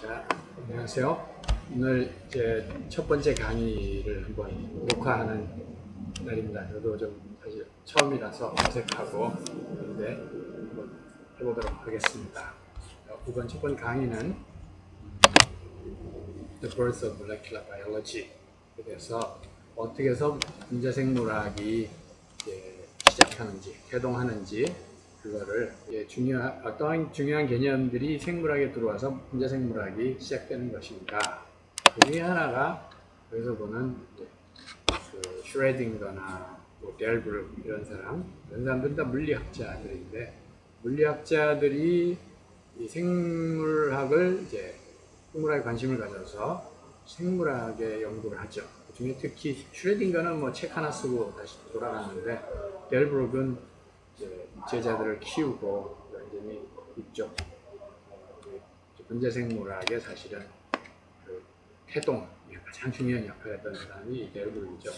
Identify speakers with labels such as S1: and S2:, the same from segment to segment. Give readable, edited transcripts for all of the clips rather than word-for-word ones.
S1: 자, 안녕하세요. 오늘 이제 첫 번째 강의를 한번 녹화하는 날입니다. 저도 좀 사실 처음이라서 어색하고 그런데 한번 해보도록 하겠습니다. 이번 첫 번째 강의는 The Birth of Molecular Biology에 대해서 어떻게 해서 분자생물학이 시작하는지, 개동하는지 그거를 어떠한 중요한 개념들이 생물학에 들어와서 분자생물학이 시작되는 것인가. 그 중에 하나가 여기서 보는 그 슈레딩거나 뭐 델브룩 이런 사람들은 다 물리학자들인데 물리학자들이 이 생물학에 관심을 가져서 생물학에 연구를 하죠. 그 중에 특히 슈레딩거는 뭐 책 하나 쓰고 다시 돌아갔는데 델브룩은 제자들을 키우고 완전히 이쪽 분자생물학의 사실은 그 태동 가장 중요한 역할을 했던 사람이 델브룩이죠.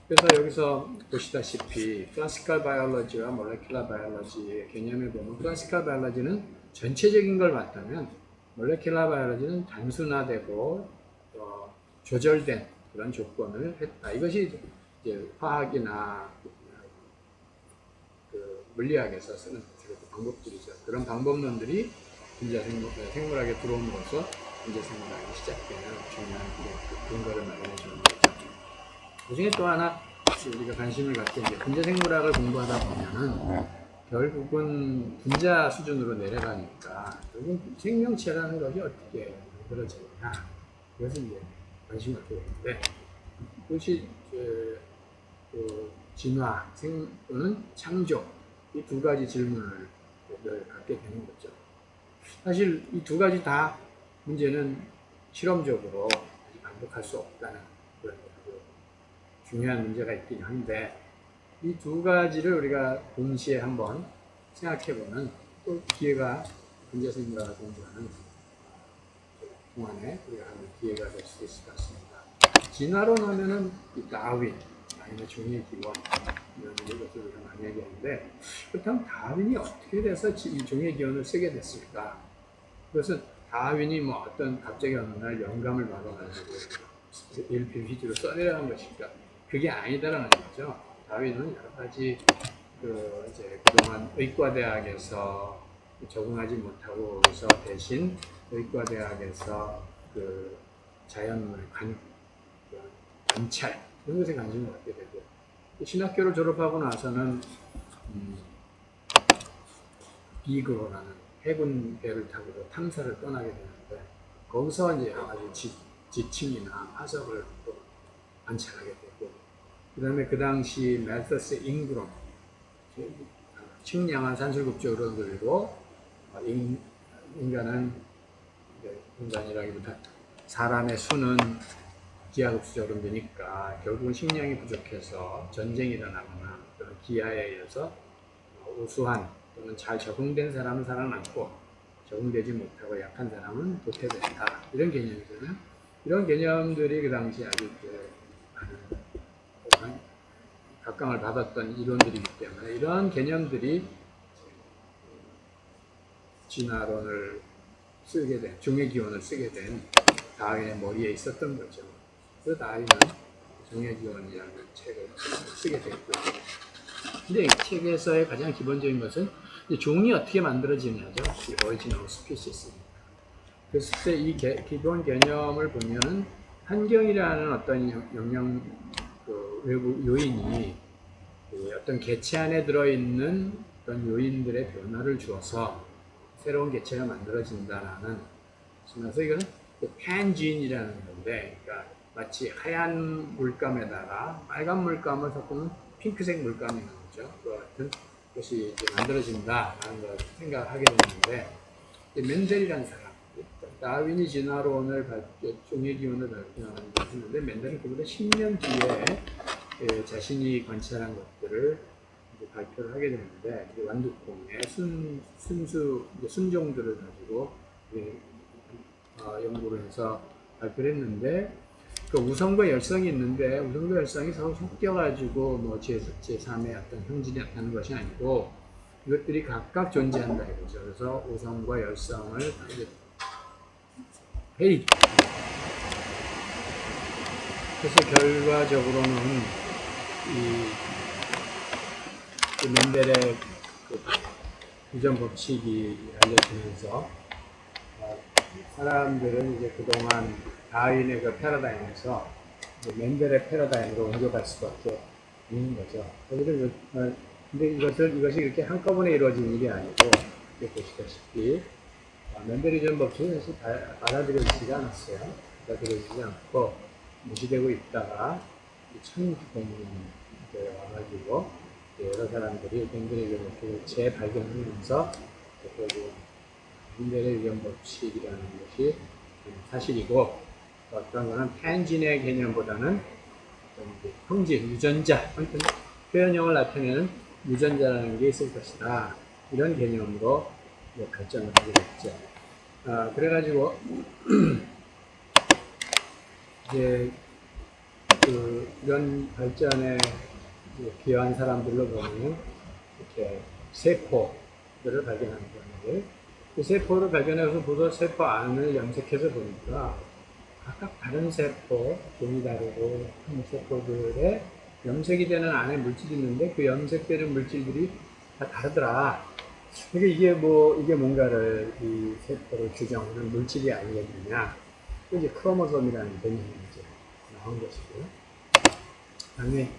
S1: 그래서 여기서 보시다시피 클래시컬 바이올로지와 몰레큘러 바이올로지의 개념을 보면 클래시컬 바이올로지는 전체적인 걸 봤다면 몰레큘러 바이올로지는 단순화되고 조절된 그런 조건을 했다. 이것이 이제 화학이나 물리학에서 쓰는 방법들이죠. 그런 방법론들이 생물학에 들어옴으로써 분자생물학이 시작되는 중요한 근거를 마련해 주는 거죠. 그 중에 또 하나 우리가 관심을 갖게 이제 분자생물학을 공부하다 보면은 결국은 분자 수준으로 내려가니까 결국 생명체라는 것이 어떻게 만들어지느냐 그것을 이제 관심을 갖게 되는데 그것이 진화, 또는 창조 이 두 가지 질문을 갖게 되는 거죠. 사실 이 두 가지 다 문제는 실험적으로 반복할 수 없다는 그런 중요한 문제가 있긴 한데 이 두 가지를 우리가 동시에 한번 생각해보는 또 기회가 분자생물학을 공부하는 동안에 우리가 하는 기회가 될 수 있을 것 같습니다. 진화론 하면은 다윈 아니면 종의 기원 이런 것을 우리가 많이 얘기하는데 그렇다면 다윈이 어떻게 돼서 이 종의 기원을 쓰게 됐을까? 그것은 다윈이 뭐 어떤 갑자기 어느 날 영감을 받아가지고 일필휘지로 써내려간 것일까? 그게 아니다라는 거죠. 다윈은 여러 가지 그동안 의과대학에서 적응하지 못하고 그래서 대신 의과대학에서 자연물 관찰 이런 것에 관심을 갖게 되고 신학교를 졸업하고 나서는 비그로라는 해군배를 타고 탐사를 떠나게 되는데 거기서 이제 여러 가지 지층이나 화석을 또 관찰하게 되고 그 다음에 그 당시 매서스 잉그럼 측량한 산술급적으로 들고 인간이라기보다 사람의 수는 기하급수적으로 되니까 결국은 식량이 부족해서 전쟁이 일어나거나 그런 기아에 의해서 우수한 또는 잘 적응된 사람은 살아남고 적응되지 못하고 약한 사람은 도태된다. 이런 개념이잖아요. 이런 개념들이 그 당시 아주 각광을 받았던 이론들이기 때문에 이런 개념들이 진화론을 쓰게 된, 종의 기원을 쓰게 된 다윈의 머리에 있었던 거죠. 그 다윈은 종의 기원이라는 책을 쓰게 됐고요. 근데 이 책에서의 가장 기본적인 것은 종이 어떻게 만들어지냐죠. The Origin of Species입니다. 그랬을 때 이 기본 개념을 보면은 환경이라는 어떤 외부 요인이 어떤 개체 안에 들어있는 어떤 요인들의 변화를 주어서 새로운 개체가 만들어진다라는 그래서 이거는 팬진이라는 건데 그러니까 마치 하얀 물감에다가 빨간 물감을 섞으면 핑크색 물감이 나오죠. 그 같은 것이 이제 만들어진다라는 걸 생각하게 되는데 멘델이라는 사람 다윈이 진화론을 종의 기원을 발표했는데 멘델은 그보다 10년 뒤에 자신이 관찰한 것들을 발표를 하게 되는데 완두콩의 순종들을 가지고 연구를 해서 발표를 했는데 그 우성과 열성이 있는데 우성과 열성이 서로 섞여가지고 뭐 제3의 어떤 형질이 나타나는 것이 아니고 이것들이 각각 존재한다 이거죠. 그래서 우성과 열성을 회의. 그래서 결과적으로는 이 멘델의 그 유전 법칙이 알려지면서 사람들은 이제 그동안 다윈의 그 패러다임에서 멘델의 패러다임으로 옮겨갈 수밖에 없는 거죠. 근데 이것이 이렇게 한꺼번에 이루어진 일이 아니고, 이렇게 보시다시피, 멘델 유전 법칙은 사실 받아들여지지 않았어요. 받아들여지지 않고, 무시되고 있다가, 1900년대에 와가지고, 여러 사람들이 멘델 유전 법칙을 재발견하면서, 결국 멘델의 유전 법칙이라는 것이 사실이고, 어떤 거는 펜진의 개념보다는 형질, 유전자, 표현형을 나타내는 유전자라는 게 있을 것이다. 이런 개념으로 발전을 하게 됐죠. 그래가지고 이제 이런 발전에 기여한 사람들로 보면 이렇게 세포들을 발견하는 거예요. 그 세포를 발견해서 보도 세포 안을 염색해서 보니까 각각 다른 세포, 종이 다르고 한 세포들의 염색이 되는 안에 물질이 있는데 그 염색되는 물질들이 다 다르더라. 그러니까 이게 뭔가를 이 세포를 규정하는 물질이 아니겠느냐. 이제 크로모솜이라는 개념이 이제 나온 것이고요. 다음에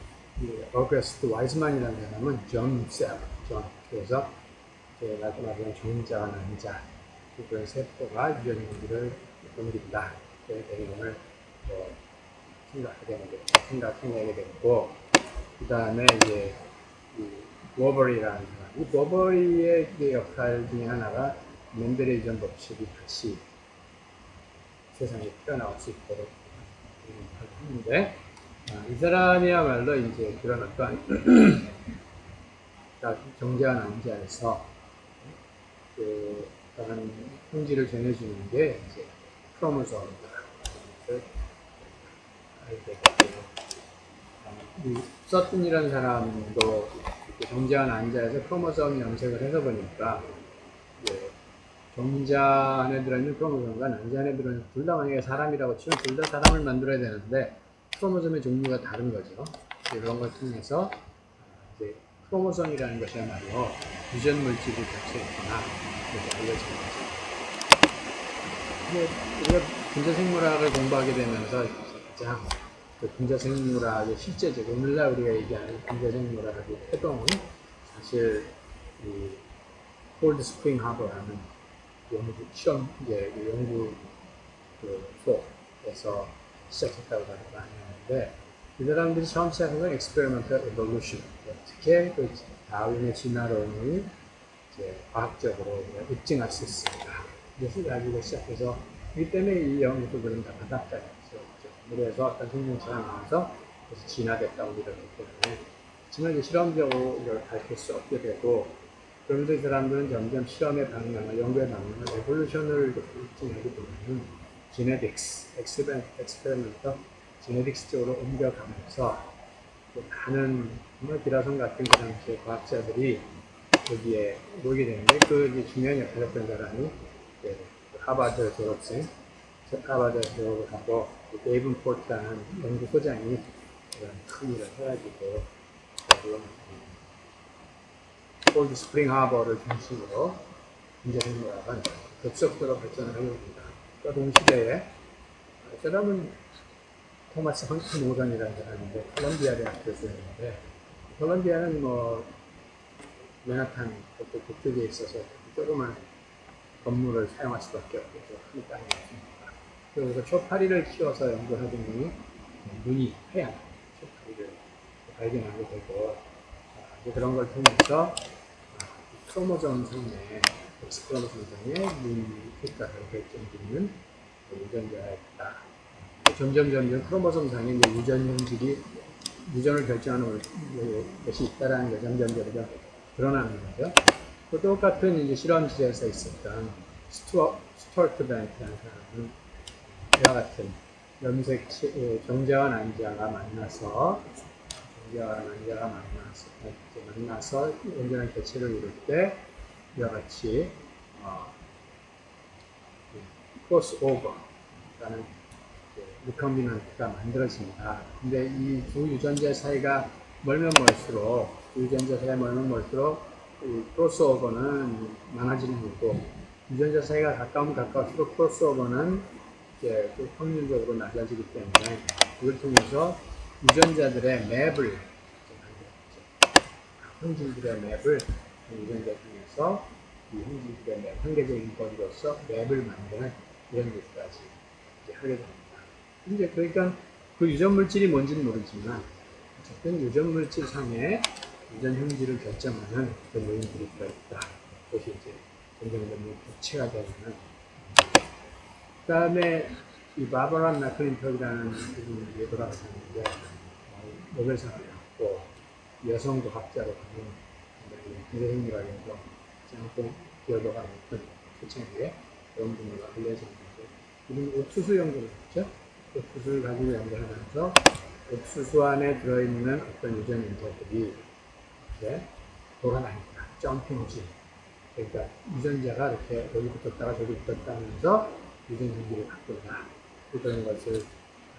S1: 어거스트 와이즈만이라는 사람은 존. 그래서 말하자면 종자, 난자 그런 세포가 유전기를 옮긴다. 그 개념을 생각해내게 됐고, 그 다음에 이제 워버리라는 사람, 이 워버리의 역할 중에 하나가 멘델의 유전 법칙이 다시 세상에 튀어나올 수 있도록 하는데, 이 사람이야말로 이제 그런 어떤 정제한 난자에서 다른 형질을 전해주는 게 이제 크로모솜이다. 이 서튼이라는 사람도 정제한 난자에서 크로모솜 염색을 해서 보니까 정자 안에 들어있는 크로모솜과 난자 안에 들어있는 둘 다 만약에 사람이라고 치면 둘 다 사람을 만들어야 되는데 크로모솜의 종류가 다른 거죠. 이런 걸 통해서 이제 크로모솜이라는 것이야말로 유전 물질이 겹쳐있구나 이렇게 알려진 거죠. 우리가 분자생물학을 공부하게 되면서 가장 분자생물학의 실제적 오늘날 우리가 얘기하는 분자생물학의 태동은 사실 이 콜드 스프링 하버라는 연구소에서 시작했다고 많이 하는데, 이 사람들이 처음 시작한 건 experimental evolution, 어떻게 그 다윈의 진화론을 이제 과학적으로 입증할 수 있습니다. 이것을 가지고 시작해서, 이 때문에 이 연구소들은 다 바닥까지 있었죠. 물에서 어떤 생명체가 나와서 그래서 진화됐다고 믿었기 때문에, 하지만 이제 실험적으로 이걸 밝힐 수 없게 되고, 그런데 이 사람들은 점점 실험의 방향을, 연구의 방향을, 에볼루션을 입증하게 되면 지네틱스, 엑스페리먼터, 지네틱스 쪽으로 옮겨가면서 많은 정말 기라성 같은 그 당시의 과학자들이 거기에 오게 되는데, 그 이제 중요한 역할을 했던 사람이 하버드 졸업생, 하버드 졸업을 하고 데이븐포트라는 연구소장이 그런 큰 일을 해가지고 콜드 스프링 하버를 중심으로 분자생물학은 급속도로 발전을 하게 됩니다. 그 동시대에 사람은 토마스 헌트 모던이라는 사람인데 콜롬비아 대학 교수였는데, 콜롬비아는 맨하탄 북쪽에 있어서 조그만 건물을 사용할 수밖에 없고 큰 땅이었습니다. 그래서 초파리를 키워서 연구하더니 눈이 하얀 초파리를 발견하게 되고, 이제 그런 걸 통해서 크로모솜 상의 X크로모솜 상의 눈 색깔을 결정짓는 유전자가 있다. 점점 크로모솜 상의 유전 형질이 유전을 결정하는 것이 있다라는 게 점점 드러나는 거죠. 또 똑같은 이제 실험실에서 있었던 스튜어트 벤트라는 사람은 이와 같은 정자와 난자가 만나서 온전한 개체를 이룰 때 이와 같이 크로스 오버, 라는 리컴비넌트가 만들어집니다. 근데 이 두 유전자 사이가 멀면 멀수록, 두 유전자 사이가 멀면 멀수록 이 크로스오버는 많아지는 거고, 유전자 사이가 가까우면 가까울수록 크로스오버는 이제 확률적으로 낮아지기 때문에 이걸 통해서 유전자들의 맵을, 형질들의 맵을 유전자 중에서 이 형질들의 맵, 한계적인 것으로서 맵을 만드는 이런 것까지 이제 하게 됩니다. 이제 그러니까 그 유전 물질이 뭔지는 모르지만 어쨌든 유전 물질 상의 유전 형질을 결정하는 그런 요인들이 들어있다. 그것이 이제 점점 구체가 되는. 그 다음에 이 바버라 맥클린톡이라는 분이 돌아가셨는데 노벨상을 받고 여성 과학자로 가는 기생물학에서 짱뽕 기여도가 높은 초창기에 그런 분으로 알려졌는데 이분이 옥수수 연구를 했죠. 옥수수를 가지고 연구하면서 옥수수 안에 들어있는 어떤 유전 인자들이 이렇게 돌아다닌다. 점핑지. 그러니까 유전자가 이렇게 여기 붙었다가 저기 붙었다 하면서 유전 형질을 바꾼다. 그런 것을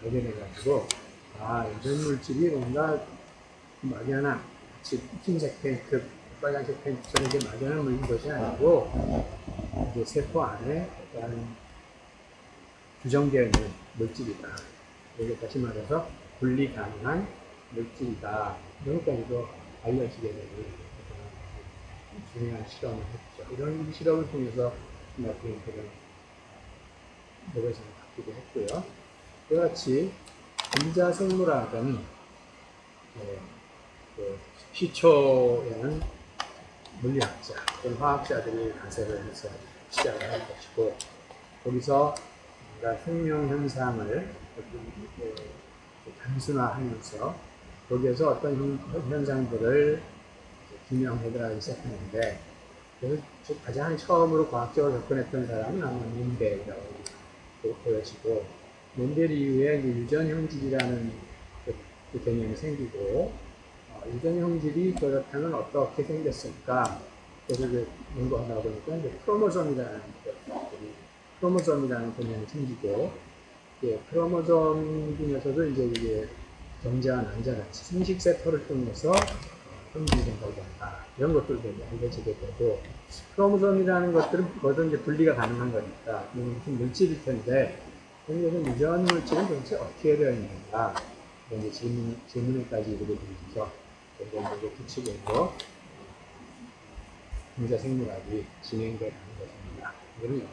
S1: 발견해가지고 유전 물질이 뭔가 막연한 흰색 페인트, 빨간색 페인트처럼 이게 막연한 물인 것이 아니고 이제 세포 안에 약간 규정되어 있는 물질이다. 이게 다시 말해서 분리 가능한 물질이다. 이런 것까지도 알려지게 되는 중요한 실험을 했죠. 이런 실험을 통해서 마크린크는 노벨상을 받기도 했고요. 이와 같이 분자생물학은 시초에는 물리학자 또는 화학자들이 가설을 해서 시작을 한 것이고 거기서 생명 현상을 단순화하면서 거기에서 어떤 현상들을 규명해들어가기 시작했는데 그래서 가장 처음으로 과학적으로 접근했던 사람은 아마 멘델이라고 보여지고 멘델 이후에 유전 형질이라는 그 개념이 생기고 유전 형질이 그렇다면 어떻게 생겼을까? 그래서 연구하다 보니까 이제 크로모솜이라는 개념이 생기고 크로모솜 중에서도 이제 이게 정자와 난자같이 생식세포를 통해서 형질된 거다. 이런 것들도 알려지게 되고 크로모솜이라는 것들은 거기서 이제 분리가 가능한 거니까 무슨 물질일 텐데 여기서 유전 물질은 도대체 어떻게 되어 있는가 이런 질문에까지 이르게 되면서 굉장히 구체적으로 분자 생물학이 진행되는 것입니다. 이런